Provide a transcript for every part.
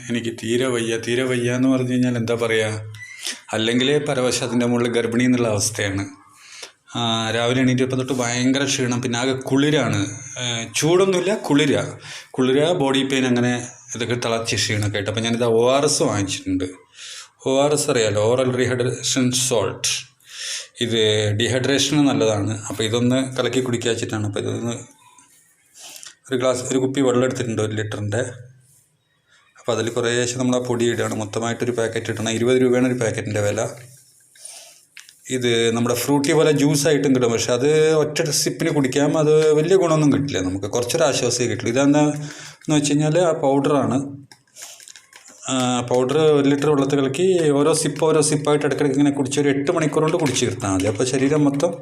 എനിക്ക് തീരെ വയ്യ എന്ന് പറഞ്ഞു കഴിഞ്ഞാൽ എന്താ പറയുക, അല്ലെങ്കിൽ പരവശം അതിൻ്റെ മുകളിൽ ഗർഭിണി എന്നുള്ള അവസ്ഥയാണ്. രാവിലെ എണീറ്റപ്പോൾ തൊട്ട് ഭയങ്കര ക്ഷീണം, പിന്നെ ആകെ കുളിരാണ്. ചൂടൊന്നുമില്ല, കുളിര ബോഡി പെയിൻ, അങ്ങനെ ഇതൊക്കെ തിളച്ച് ക്ഷീണമൊക്കെ ആയിട്ട്. അപ്പോൾ ഞാനിത് ORS വാങ്ങിച്ചിട്ടുണ്ട്. ORS അറിയാമല്ലോ, ഓറൽ റീഹൈഡ്രേഷൻ സോൾട്ട്. ഇത് ഡീഹൈഡ്രേഷന് നല്ലതാണ്. അപ്പോൾ ഇതൊന്ന് കലക്കി കുടിക്കുക വെച്ചിട്ടാണ്. അപ്പോൾ ഇതൊന്ന് ഒരു കുപ്പി വെള്ളം എടുത്തിട്ടുണ്ട് 1 ലിറ്ററിൻ്റെ. അപ്പോൾ അതിൽ കുറേശ്ശെ നമ്മൾ ആ പൊടി ഇടുകയാണ്. മൊത്തമായിട്ടൊരു പാക്കറ്റ് ഇടണം. 20 രൂപയാണ് ഒരു പാക്കറ്റിൻ്റെ വില. ഇത് നമ്മുടെ ഫ്രൂട്ടി പോലെ ജ്യൂസായിട്ടും കിട്ടും, പക്ഷെ അത് ഒറ്റ സിപ്പിന് കുടിക്കാം. അത് വലിയ ഗുണമൊന്നും കിട്ടില്ല, നമുക്ക് കുറച്ചൊരു ആശ്വാസമേ കിട്ടില്ല. ഇതെന്താന്ന് വെച്ച് കഴിഞ്ഞാൽ ആ പൗഡറാണ്. പൗഡർ 1 ലിറ്റർ വെള്ളത്തിൽ കലക്കി ഓരോ സിപ്പായിട്ട് ഇടയ്ക്കിടയ്ക്ക് ഇങ്ങനെ കുടിച്ച് ഒരു 8 മണിക്കൂർ കൊണ്ട് കുടിച്ച് തീർത്താൽ മതി. അപ്പോൾ ശരീരം മൊത്തം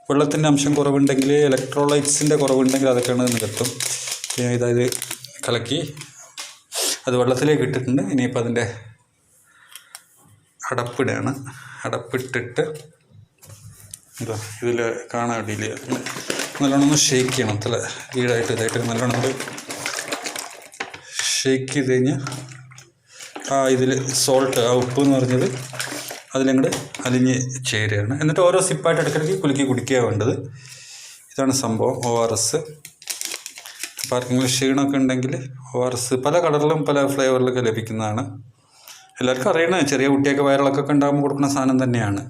വെള്ളത്തിൻ്റെ അംശം കുറവുണ്ടെങ്കിൽ, ഇലക്ട്രോലൈറ്റ്സിൻ്റെ കുറവുണ്ടെങ്കിൽ അതൊക്കെയാണ് നികത്തും. ഇതായത് കലക്കി അത് വെള്ളത്തിലേക്ക് ഇട്ടിട്ടുണ്ട്. ഇനിയിപ്പോൾ അതിൻ്റെ അടപ്പിടുകയാണ്. അടപ്പിട്ടിട്ട് ഇതിൽ കാണാൻ അടിയിൽ നല്ലോണം ഒന്ന് ഷേക്ക് ചെയ്യണം. ഇതായിട്ട് നല്ലോണം ഷേക്ക് ചെയ്ത് കഴിഞ്ഞാൽ ഇതിൽ സോൾട്ട്, ഉപ്പ് എന്ന് പറഞ്ഞത് അതിലങ്ങോട്ട് അലിഞ്ഞ് ചേരുകയാണ്. എന്നിട്ട് ഓരോ സിപ്പായിട്ട് ഇടയ്ക്കിടയ്ക്ക് കുലുക്കി കുടിക്കുക വേണ്ടത്. ഇതാണ് സംഭവം ORS. അപ്പോൾ ആർക്കെങ്കിലും ക്ഷീണമൊക്കെ ഉണ്ടെങ്കിൽ ORS പല കളറിലും പല ഫ്ലേവറിലൊക്കെ ലഭിക്കുന്നതാണ്. എല്ലാവർക്കും അറിയണത്, ചെറിയ കുട്ടിയൊക്കെ വയറിളക്കൊക്കെ ഉണ്ടാകുമ്പോൾ കൊടുക്കുന്ന സാധനം തന്നെയാണ്.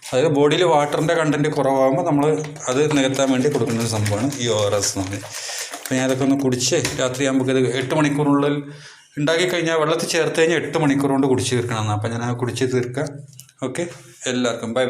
അതായത് ബോഡിയിൽ വാട്ടറിൻ്റെ കണ്ടൻറ്റ് കുറവാകുമ്പോൾ നമ്മൾ അത് നികത്താൻ വേണ്ടി കൊടുക്കുന്ന ഒരു സംഭവമാണ് ഈ ORS എന്ന് പറഞ്ഞത്. അപ്പോൾ ഞാൻ അതൊക്കെ ഒന്ന് കുടിച്ച് രാത്രിയാകുമ്പോൾ ഇത് 8 മണിക്കൂറിനുള്ളിൽ ഉണ്ടാക്കി കഴിഞ്ഞാൽ വെള്ളത്തിൽ ചേർത്ത് കഴിഞ്ഞാൽ 8 മണിക്കൂർ കൊണ്ട് കുടിച്ച് തീർക്കണം. അപ്പോൾ ഞാൻ കുടിച്ച് തീർക്കാം. ഓക്കെ, എല്ലാവർക്കും ബൈ.